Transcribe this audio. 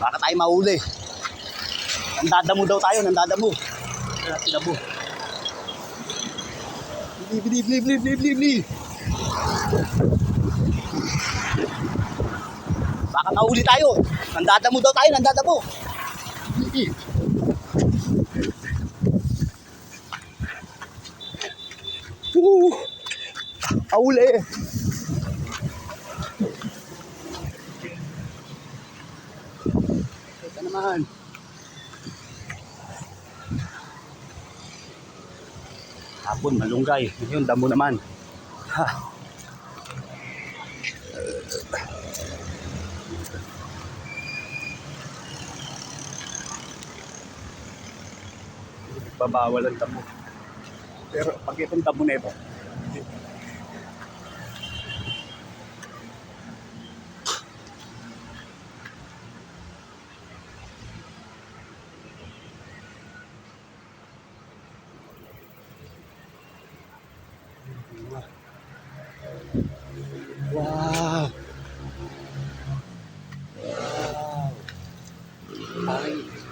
Baka tayo mahuli. Nandadamo daw tayo, nandadamo. Nandadamo. Bili. Baka mahuli tayo. Nandadamo daw tayo, nandadamo. Ahuli. Ito naman. Hapon, malunggay. Ngayon, damo naman. Ha. Babawal ang damo. Pero pag itong damo na ito, wow. Wow. Ay.